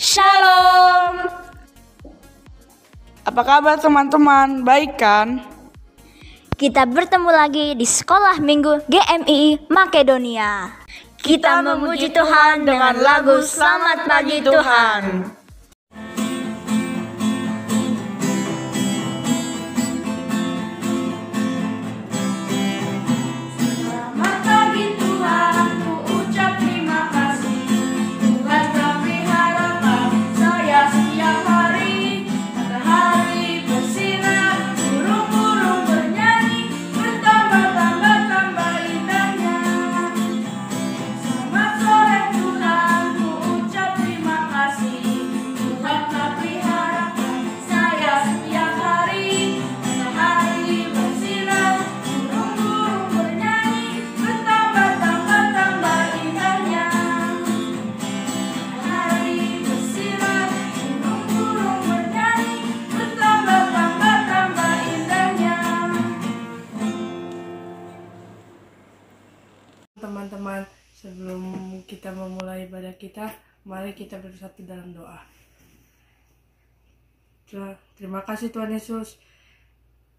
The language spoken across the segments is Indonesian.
Shalom. Apa kabar teman-teman? Baik kan? Kita bertemu lagi di Sekolah Minggu GMII Makedonia. Kita memuji Tuhan dengan lagu Selamat Pagi Tuhan. Teman-teman, sebelum kita memulai ibadah kita, mari kita bersatu dalam doa. Terima kasih Tuhan Yesus.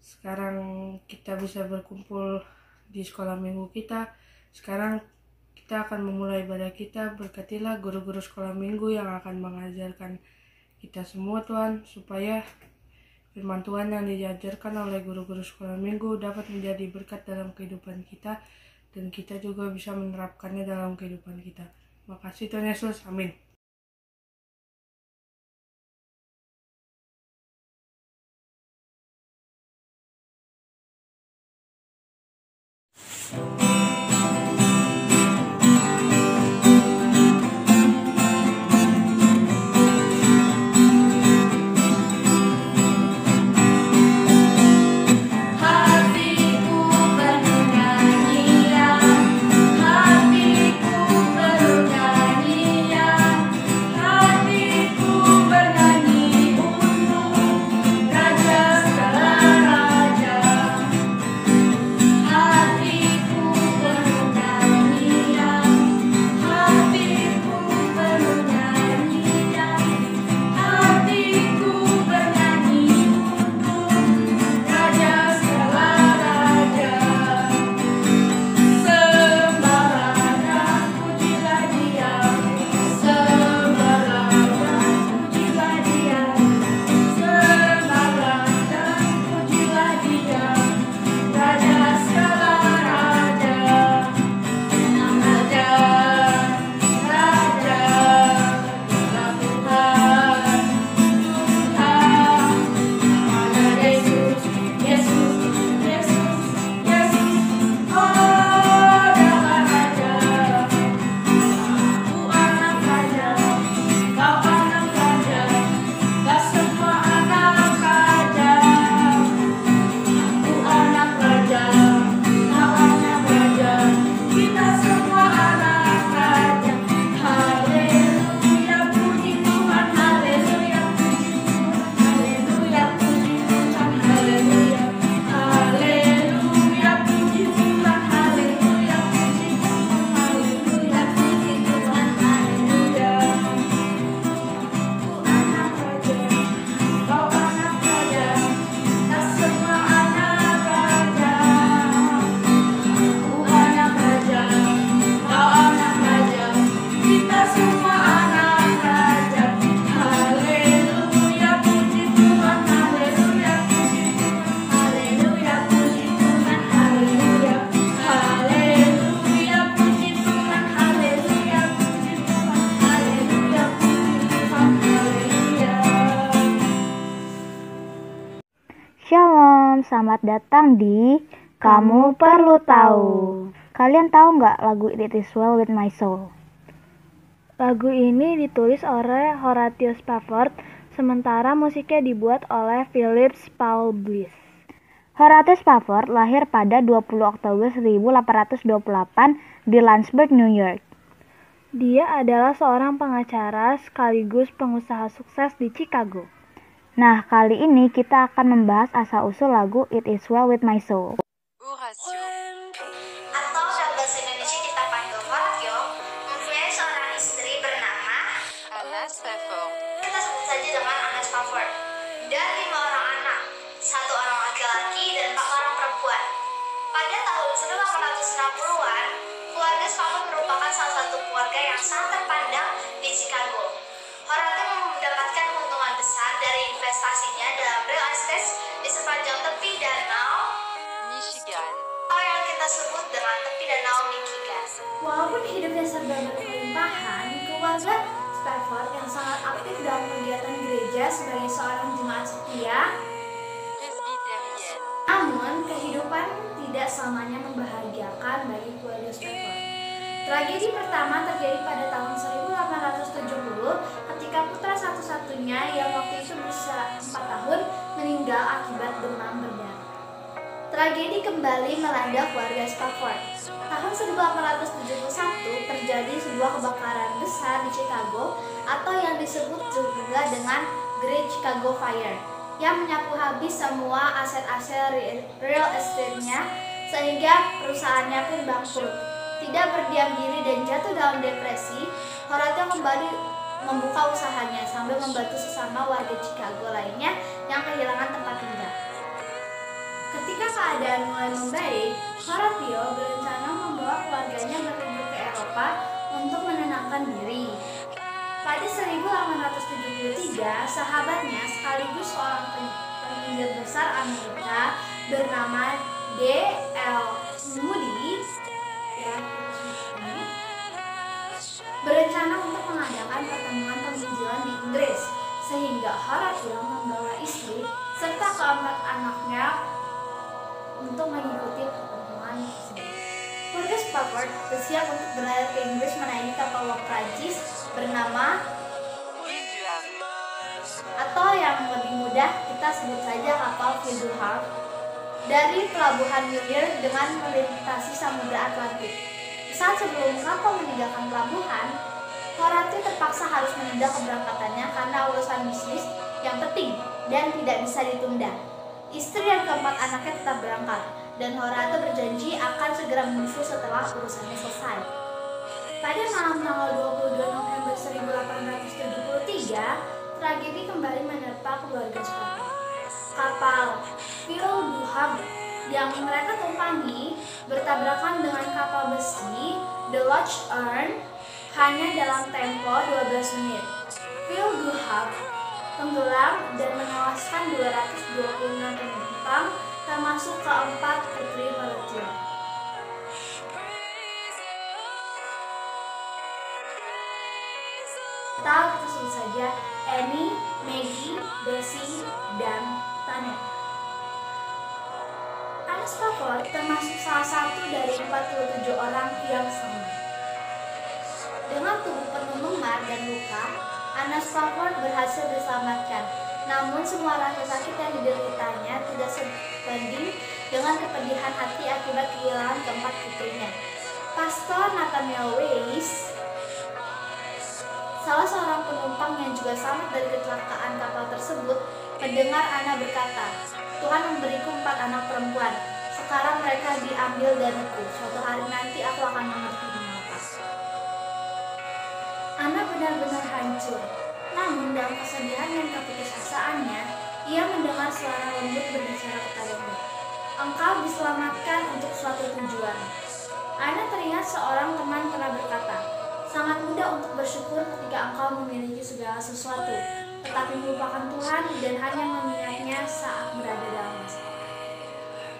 Sekarang kita bisa berkumpul di sekolah minggu kita. Sekarang kita akan memulai ibadah kita. Berkatilah guru-guru sekolah minggu yang akan mengajarkan kita semua Tuhan, supaya firman Tuhan yang diajarkan oleh guru-guru sekolah minggu dapat menjadi berkat dalam kehidupan kita, dan kita juga bisa menerapkannya dalam kehidupan kita. Makasih Tuhan Yesus, amin. Shalom, selamat datang di Kamu Perlu Tahu. Kalian tahu nggak lagu It Is Well With My Soul? Lagu ini ditulis oleh Horatius Spafford, sementara musiknya dibuat oleh Philip Paul Bliss. Horatius Spafford lahir pada 20 Oktober 1828 di Lynchburg, New York. Dia adalah seorang pengacara sekaligus pengusaha sukses di Chicago. Nah, kali ini kita akan membahas asal-usul lagu It Is Well With My Soul. Atau dalam bahasa Indonesia kita panggil Horatio, mempunyai seorang istri bernama Anna Spafford. Kita sebut saja dengan Anna Spafford. Dan 5 orang anak, 1 orang laki-laki dan 4 orang perempuan. Pada tahun 1860-an, keluarga Spafford merupakan salah satu keluarga yang sangat terpandang di Chicago. Horatio mendapatkan keuntungan besar dari investasinya dalam real estate di sepanjang tepi danau Michigan. yang kita sebut dengan tepi danau Michigan. Walaupun hidupnya serba berkelimpahan, keluarga Spafford yang sangat aktif dalam kegiatan gereja sebagai seorang jemaat setia, Presbyterian. namun kehidupan tidak selamanya membahagiakan bagi keluarga Spafford. Tragedi pertama terjadi pada tahun 1870 ketika putra satu-satunya yang waktu itu berusia 4 tahun meninggal akibat demam berdarah. Tragedi kembali melanda keluarga Spafford. Tahun 1871 terjadi sebuah kebakaran besar di Chicago atau yang disebut juga dengan Great Chicago Fire yang menyapu habis semua aset-aset real estate-nya sehingga perusahaannya pun bangkrut. Tidak berdiam diri dan jatuh dalam depresi, Horatio kembali membuka usahanya sambil membantu sesama warga Chicago lainnya yang kehilangan tempat tinggal. Ketika keadaan mulai membaik, Horatio berencana membawa keluarganya berlibur ke Eropa untuk menenangkan diri. Pada 1873, sahabatnya sekaligus seorang penginjil besar Amerika bernama D.L. Moody berencana untuk mengadakan pertemuan penginjilan di Inggris, sehingga Horatio membawa istri serta keempat anaknya untuk mengikuti pertemuan tersebut. Keluarga Spafford bersiap untuk berlayar ke Inggris menaiki kapal wak Prancis bernama atau yang lebih mudah kita sebut saja kapal Ville du Havre dari pelabuhan Muir dengan melintasi Samudra Atlantik. Saat sebelum kapal meninggalkan pelabuhan, Horatio terpaksa harus menunda keberangkatannya karena urusan bisnis yang penting dan tidak bisa ditunda. Istri dan keempat anaknya tetap berangkat, dan Horatio berjanji akan segera menyusul setelah urusannya selesai. Pada malam tanggal 22 November 1873, tragedi kembali menerpa keluarga Spafford. Kapal Ville du Havre yang mereka tumpangi bertabrakan dengan kapal besi The Loch Earn hanya dalam tempo 12 menit. Ville du Havre tenggelam dan menewaskan 226 penumpang termasuk keempat putri Horatio. Kita sebut saja Annie, Maggie, Bessie, dan Tanet. Anna Spafford termasuk salah satu dari 47 orang yang selamat. Dengan tubuh penuh memar dan luka, Anna Spafford berhasil diselamatkan. Namun semua rasa sakit yang dideritanya tidak sebanding dengan kepedihan hati akibat kehilangan keempat putrinya. Pastor Nathaniel Weiss, salah seorang penumpang yang juga selamat dari kecelakaan kapal tersebut, mendengar Anna berkata, "Tuhan memberiku 4 anak perempuan. Sekarang mereka diambil dariku. Suatu hari nanti aku akan mengerti mengapa." Anna benar-benar hancur. Namun dalam kesedihan dan keputusasaannya, ia mendengar suara lembut berbicara kepadanya, "Engkau diselamatkan untuk suatu tujuan." Anna teringat seorang teman pernah berkata, "Sangat mudah untuk bersyukur ketika engkau memiliki segala sesuatu, tetapi melupakan Tuhan dan hanya mengingatnya saat berada dalam masalah."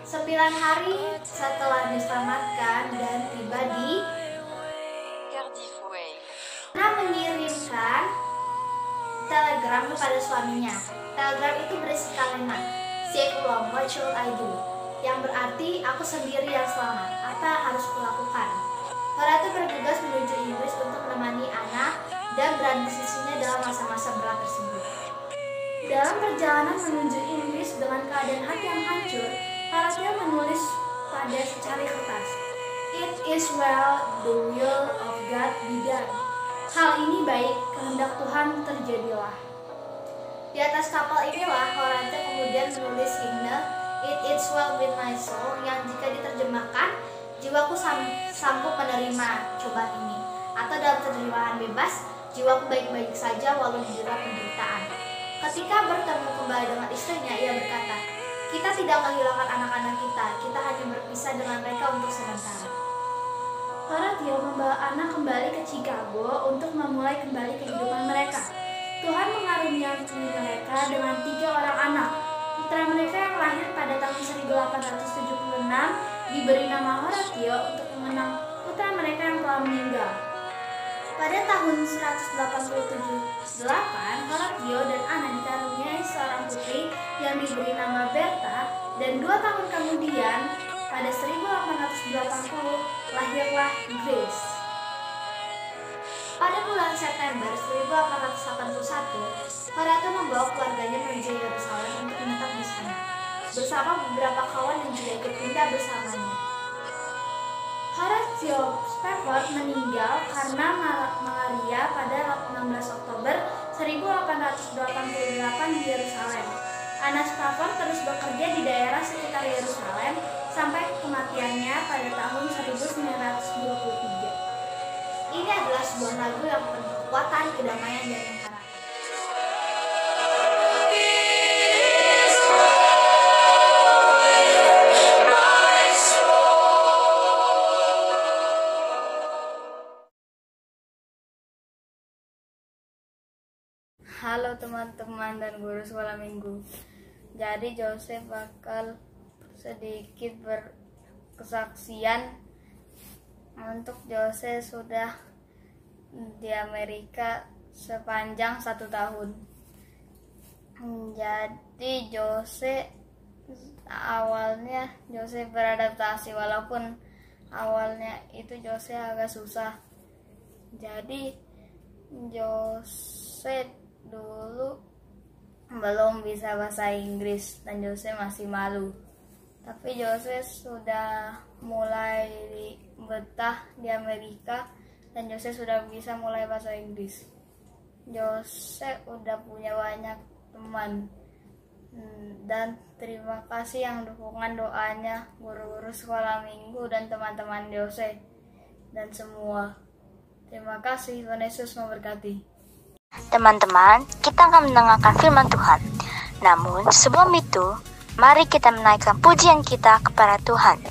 9 hari setelah diselamatkan dan tiba di Cardiff Way. Anna mengirimkan telegram kepada suaminya. Telegram itu berisi kalimat, "Save alone, what should I do?" Yang berarti, "Aku sendiri yang selamat, apa yang harus kulakukan?" Horatio bergegas menuju Inggris untuk menemani Anna dan berada di sisinya dalam masa-masa berat tersebut. Dalam perjalanan menuju Inggris dengan keadaan hati yang hancur, Horatio menulis pada secari kertas, "It is well, the will of God be done." Hal ini baik, kehendak Tuhan terjadilah. Di atas kapal inilah Horatio kemudian menulis himne "It is well with my soul" yang jika diterjemahkan, "Jiwaku sanggup menerima cobaan ini," atau dalam terjemahan bebas, Jiwaku baik-baik saja walau didera penderitaan. Ketika bertemu kembali dengan istrinya, ia berkata, kita tidak kehilangan anak-anak kita, kita hanya berpisah dengan mereka untuk sementara. Horatio membawa Anna kembali ke Chicago untuk memulai kembali kehidupan mereka. Tuhan mengaruniai mereka dengan 3 orang anak. Putra mereka yang lahir pada tahun 1876 diberi nama Horatio untuk mengenang putra mereka yang telah meninggal. Pada tahun 187-8, Horatio dan Anna dikaruniai seorang putri yang diberi nama Bertha, dan 2 tahun kemudian, pada 1880, lahirlah Grace. Pada bulan September 1881, Horatio membawa keluarganya menuju Yerusalem untuk menetap di sana, bersama beberapa kawan yang juga ikut pindah bersamanya. Horatio Spafford meninggal karena malaria pada 16 Oktober 1888 di Yerusalem. Anna Spafford terus bekerja di daerah sekitar Yerusalem sampai kematiannya pada tahun 1923. Ini adalah sebuah lagu yang penuh kekuatan, kedamaian, dan harapan. Halo teman-teman dan guru sekolah minggu. Jadi Joseph bakal sedikit berkesaksian. Untuk Joseph sudah di Amerika sepanjang 1 tahun. Jadi Joseph beradaptasi, walaupun awalnya itu Joseph agak susah. Jadi Joseph dulu belum bisa bahasa Inggris dan Joseph masih malu. Tapi Joseph sudah mulai betah di Amerika dan Joseph sudah bisa mulai bahasa Inggris. Joseph udah punya banyak teman. Dan terima kasih yang dukungan doanya guru-guru sekolah minggu dan teman-teman Joseph dan semua. Terima kasih, Tuhan Yesus memberkati. Teman-teman, kita akan mendengarkan firman Tuhan. Namun, sebelum itu, mari kita menaikkan pujian kita kepada Tuhan.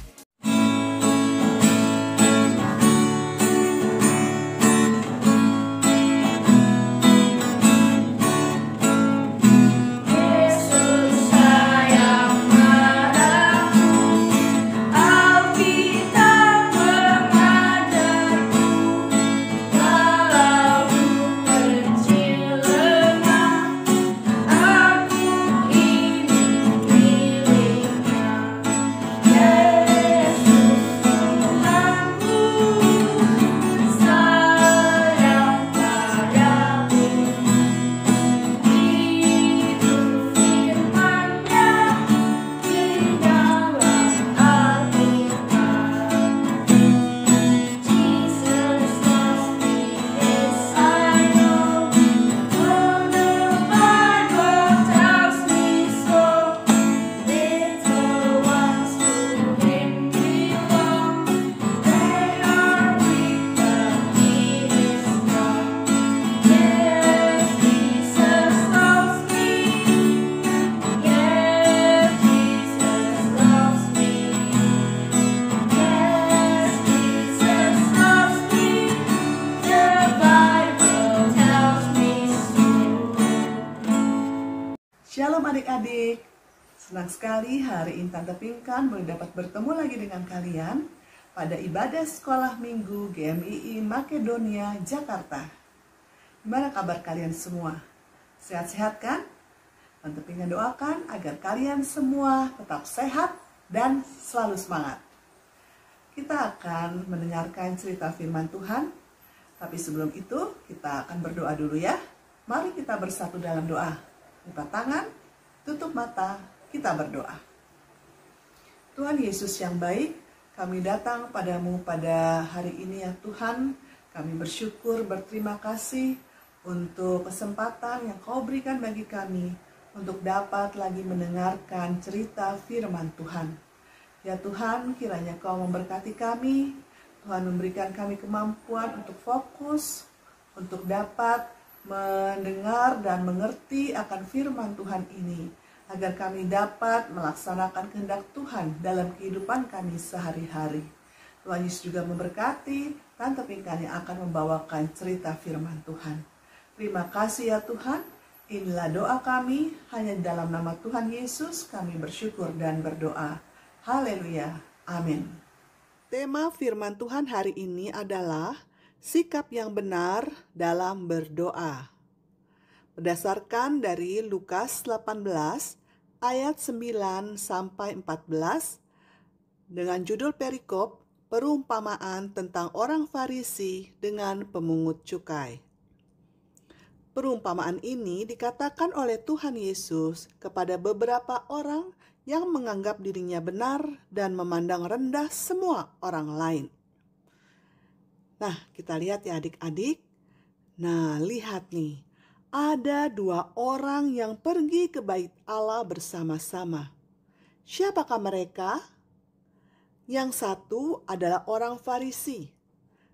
Shalom adik-adik, senang sekali hari ini Tante Pinkan boleh dapat bertemu lagi dengan kalian pada ibadah sekolah minggu GMII Makedonia, Jakarta. Gimana kabar kalian semua? Sehat-sehat kan? Tante Pinkan doakan agar kalian semua tetap sehat dan selalu semangat. Kita akan mendengarkan cerita firman Tuhan, tapi sebelum itu kita akan berdoa dulu ya. Mari kita bersatu dalam doa. Buka tangan, tutup mata, kita berdoa. Tuhan Yesus yang baik, kami datang padamu pada hari ini ya Tuhan. Kami bersyukur, berterima kasih untuk kesempatan yang Kau berikan bagi kami untuk dapat lagi mendengarkan cerita firman Tuhan. Ya Tuhan, kiranya Kau memberkati kami, Tuhan memberikan kami kemampuan untuk fokus, untuk dapat mendengar dan mengerti akan firman Tuhan ini, agar kami dapat melaksanakan kehendak Tuhan dalam kehidupan kami sehari-hari. Tuhan Yesus juga memberkati Tante Pinkan yang akan membawakan cerita firman Tuhan. Terima kasih ya Tuhan. Inilah doa kami, hanya dalam nama Tuhan Yesus kami bersyukur dan berdoa. Haleluya. Amin. Tema firman Tuhan hari ini adalah sikap yang benar dalam berdoa. Berdasarkan dari Lukas 18 ayat 9 sampai 14 dengan judul perikop perumpamaan tentang orang Farisi dengan pemungut cukai. Perumpamaan ini dikatakan oleh Tuhan Yesus kepada beberapa orang yang menganggap dirinya benar dan memandang rendah semua orang lain. Nah, kita lihat ya adik-adik. Nah, lihat nih. Ada dua orang yang pergi ke bait Allah bersama-sama. Siapakah mereka? Yang satu adalah orang Farisi.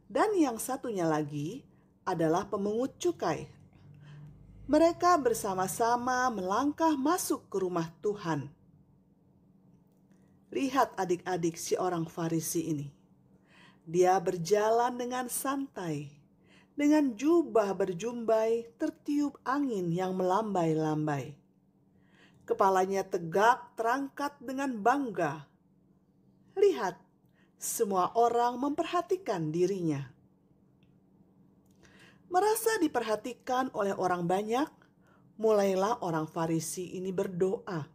Dan yang satunya lagi adalah pemungut cukai. Mereka bersama-sama melangkah masuk ke rumah Tuhan. Lihat adik-adik si orang Farisi ini. Dia berjalan dengan santai, dengan jubah berjumbai tertiup angin yang melambai-lambai. Kepalanya tegak terangkat dengan bangga. Lihat, semua orang memperhatikan dirinya. Merasa diperhatikan oleh orang banyak, mulailah orang Farisi ini berdoa.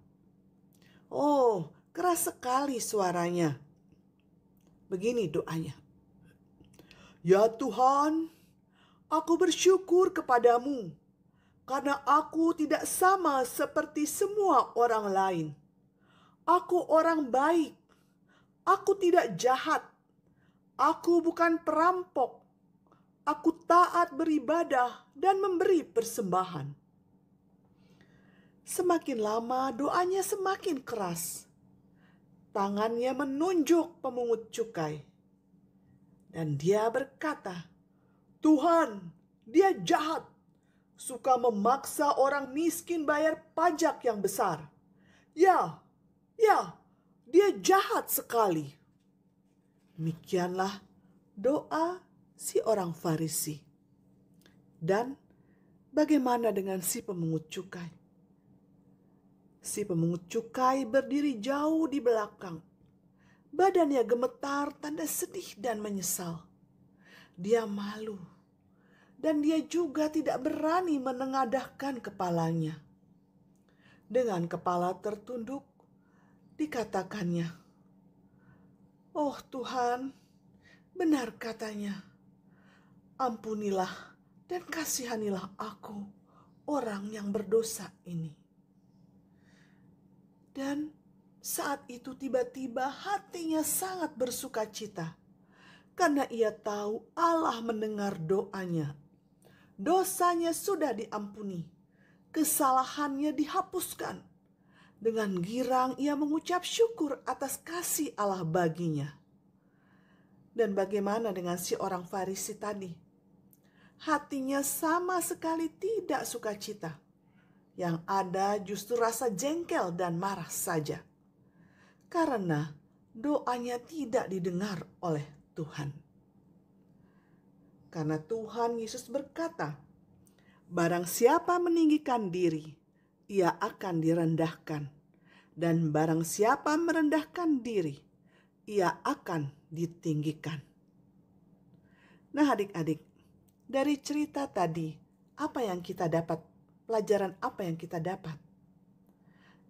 Oh, keras sekali suaranya. Begini doanya. Ya Tuhan, aku bersyukur kepadamu karena aku tidak sama seperti semua orang lain. Aku orang baik. Aku tidak jahat. Aku bukan perampok. Aku taat beribadah dan memberi persembahan. Semakin lama doanya semakin keras. Tangannya menunjuk pemungut cukai. Dan dia berkata, Tuhan, dia jahat. Suka memaksa orang miskin bayar pajak yang besar. Ya, dia jahat sekali. Demikianlah doa si orang Farisi. Dan bagaimana dengan si pemungut cukai? Si pemungut cukai berdiri jauh di belakang. Badannya gemetar tanda sedih dan menyesal. Dia malu. Dan dia juga tidak berani menengadahkan kepalanya. Dengan kepala tertunduk, dikatakannya, Oh Tuhan, benar katanya, ampunilah dan kasihanilah aku, orang yang berdosa ini. Dan saat itu tiba-tiba hatinya sangat bersuka cita, karena ia tahu Allah mendengar doanya. Dosanya sudah diampuni, kesalahannya dihapuskan. Dengan girang ia mengucap syukur atas kasih Allah baginya. Dan bagaimana dengan si orang Farisi tadi? Hatinya sama sekali tidak sukacita. Yang ada justru rasa jengkel dan marah saja. Karena doanya tidak didengar oleh Tuhan. Karena Tuhan Yesus berkata, barang siapa meninggikan diri, ia akan direndahkan. Dan barang siapa merendahkan diri, ia akan ditinggikan. Nah adik-adik, dari cerita tadi, apa yang kita dapat? Pelajaran apa yang kita dapat?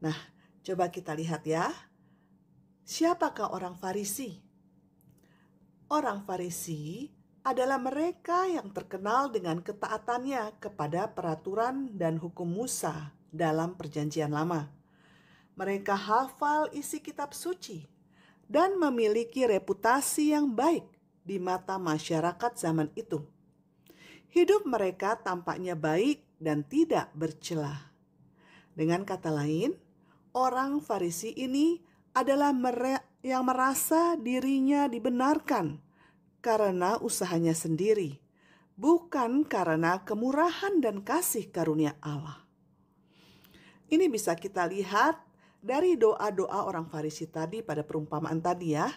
Nah, coba kita lihat ya. Siapakah orang Farisi? Orang Farisi adalah mereka yang terkenal dengan ketaatannya kepada peraturan dan hukum Musa dalam Perjanjian Lama. Mereka hafal isi kitab suci dan memiliki reputasi yang baik di mata masyarakat zaman itu. Hidup mereka tampaknya baik dan tidak bercela. Dengan kata lain, orang Farisi ini adalah yang merasa dirinya dibenarkan karena usahanya sendiri, bukan karena kemurahan dan kasih karunia Allah. Ini bisa kita lihat dari doa-doa orang Farisi tadi pada perumpamaan tadi ya.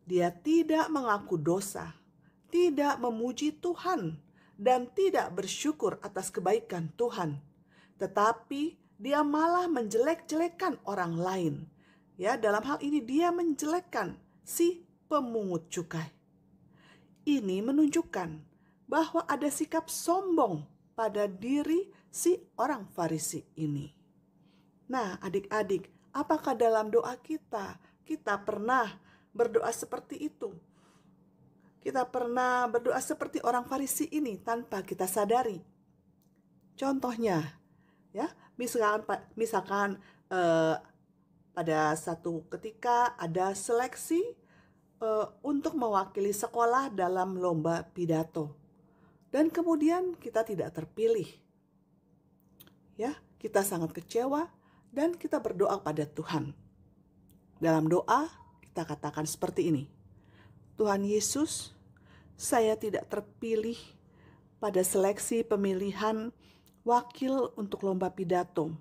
Dia tidak mengaku dosa, tidak memuji Tuhan, dan tidak bersyukur atas kebaikan Tuhan. Tetapi dia malah menjelek-jelekan orang lain. Ya, dalam hal ini dia menjelekkan si pemungut cukai. Ini menunjukkan bahwa ada sikap sombong pada diri si orang Farisi ini. Nah, adik-adik, apakah dalam doa kita pernah berdoa seperti itu? Kita pernah berdoa seperti orang Farisi ini tanpa kita sadari. Contohnya, ya, misalkan pada satu ketika ada seleksi untuk mewakili sekolah dalam lomba pidato. Dan kemudian kita tidak terpilih. Ya, kita sangat kecewa dan kita berdoa pada Tuhan. Dalam doa kita katakan seperti ini. Tuhan Yesus, saya tidak terpilih pada seleksi pemilihan wakil untuk lomba pidato.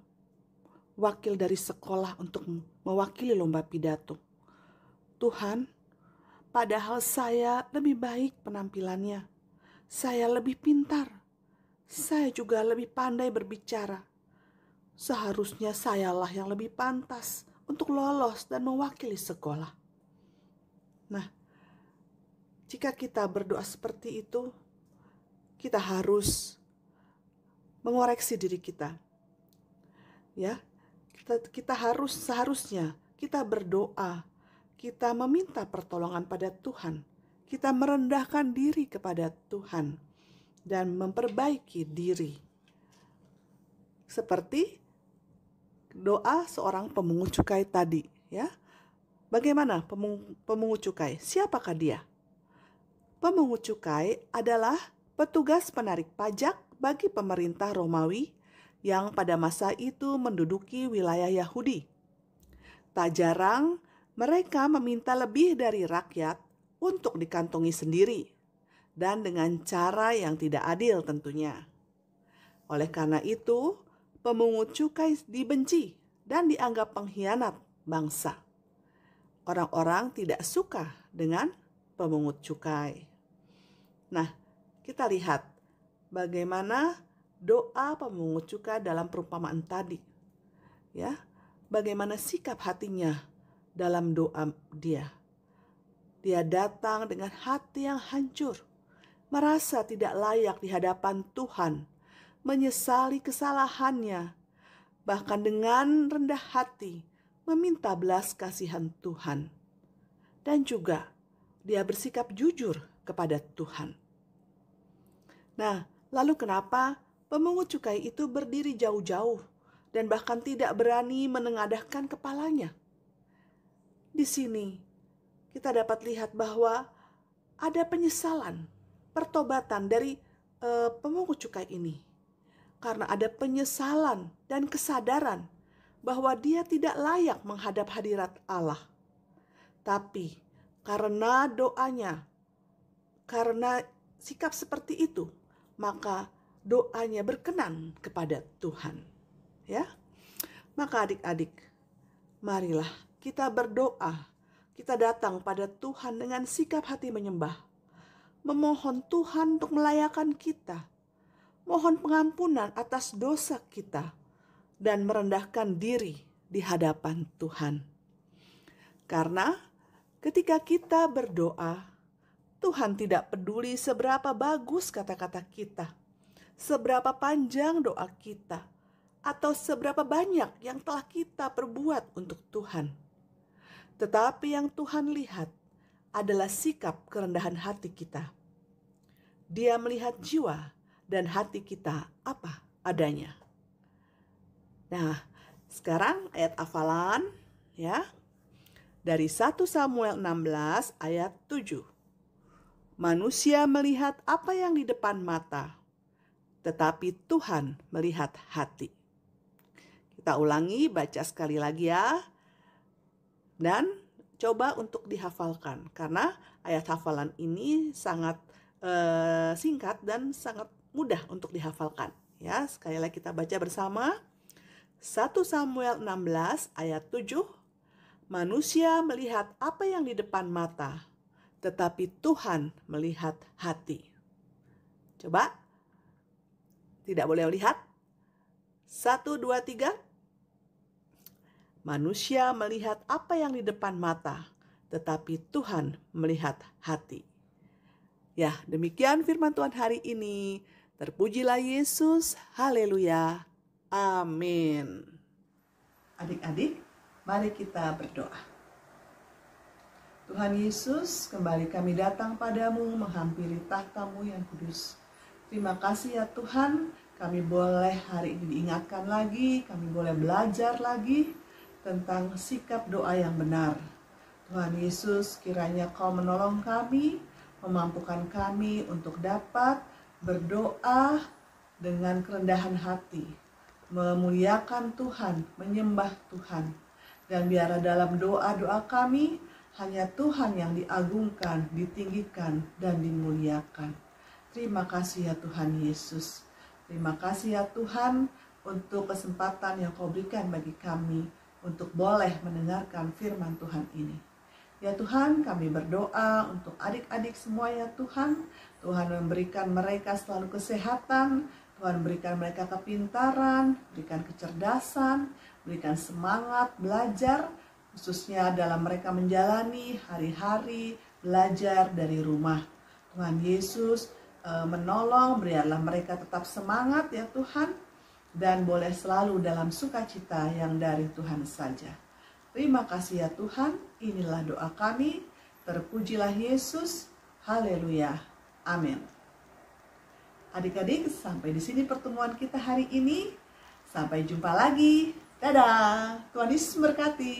Wakil dari sekolah untuk mewakili lomba pidato. Tuhan, padahal saya lebih baik penampilannya. Saya lebih pintar. Saya juga lebih pandai berbicara. Seharusnya sayalah yang lebih pantas untuk lolos dan mewakili sekolah. Nah, jika kita berdoa seperti itu, kita harus mengoreksi diri kita. Ya, seharusnya kita berdoa, kita meminta pertolongan pada Tuhan. Kita merendahkan diri kepada Tuhan dan memperbaiki diri. Seperti doa seorang pemungut cukai tadi, ya. Bagaimana pemungut cukai? Siapakah dia? Pemungut cukai adalah petugas penarik pajak bagi pemerintah Romawi yang pada masa itu menduduki wilayah Yahudi. Tak jarang mereka meminta lebih dari rakyat untuk dikantongi sendiri, dan dengan cara yang tidak adil tentunya. Oleh karena itu, pemungut cukai dibenci dan dianggap pengkhianat bangsa. Orang-orang tidak suka dengan pemungut cukai. Nah, kita lihat bagaimana doa pemungut cukai dalam perumpamaan tadi. Ya, bagaimana sikap hatinya dalam doa dia. Dia datang dengan hati yang hancur, merasa tidak layak di hadapan Tuhan, menyesali kesalahannya, bahkan dengan rendah hati meminta belas kasihan Tuhan. Dan juga dia bersikap jujur kepada Tuhan. Nah, lalu kenapa pemungut cukai itu berdiri jauh-jauh dan bahkan tidak berani menengadahkan kepalanya? Di sini kita dapat lihat bahwa ada penyesalan, pertobatan dari pemungut cukai ini. Karena ada penyesalan dan kesadaran bahwa dia tidak layak menghadap hadirat Allah. Tapi karena doanya, karena sikap seperti itu, maka doanya berkenan kepada Tuhan. Ya, maka adik-adik, marilah kita berdoa. Kita datang pada Tuhan dengan sikap hati menyembah. Memohon Tuhan untuk melayakkan kita. Mohon pengampunan atas dosa kita. Dan merendahkan diri di hadapan Tuhan. Karena ketika kita berdoa, Tuhan tidak peduli seberapa bagus kata-kata kita. Seberapa panjang doa kita. Atau seberapa banyak yang telah kita perbuat untuk Tuhan. Tetapi yang Tuhan lihat adalah sikap kerendahan hati kita. Dia melihat jiwa dan hati kita apa adanya. Nah, sekarang ayat hafalan ya. Dari 1 Samuel 16 ayat 7. Manusia melihat apa yang di depan mata, tetapi Tuhan melihat hati. Kita ulangi, baca sekali lagi ya. Dan coba untuk dihafalkan, karena ayat hafalan ini sangat singkat dan sangat mudah untuk dihafalkan. Ya, sekali lagi kita baca bersama. 1 Samuel 16 ayat 7. Manusia melihat apa yang di depan mata, tetapi Tuhan melihat hati. Coba. Tidak boleh lihat. 1, 2, 3. Manusia melihat apa yang di depan mata, tetapi Tuhan melihat hati. Ya, demikian firman Tuhan hari ini. Terpujilah Yesus. Haleluya. Amin. Adik-adik, mari kita berdoa. Tuhan Yesus, kembali kami datang padamu menghampiri tahta-Mu yang kudus. Terima kasih ya Tuhan, kami boleh hari ini diingatkan lagi, kami boleh belajar lagi tentang sikap doa yang benar. Tuhan Yesus, kiranya Kau menolong kami, memampukan kami untuk dapat berdoa dengan kerendahan hati, memuliakan Tuhan, menyembah Tuhan. Dan biarlah dalam doa-doa kami, hanya Tuhan yang diagungkan, ditinggikan, dan dimuliakan. Terima kasih ya Tuhan Yesus. Terima kasih ya Tuhan untuk kesempatan yang Kau berikan bagi kami untuk boleh mendengarkan firman Tuhan ini. Ya Tuhan, kami berdoa untuk adik-adik semua ya Tuhan. Tuhan memberikan mereka selalu kesehatan, Tuhan berikan mereka kepintaran, berikan kecerdasan, berikan semangat belajar, khususnya dalam mereka menjalani hari-hari belajar dari rumah. Tuhan Yesus menolong, biarlah mereka tetap semangat ya Tuhan, dan boleh selalu dalam sukacita yang dari Tuhan saja. Terima kasih ya Tuhan, inilah doa kami, terpujilah Yesus, haleluya, amin. Adik-adik, sampai di sini pertemuan kita hari ini. Sampai jumpa lagi. Dadah. Tuhan Yesus memberkati.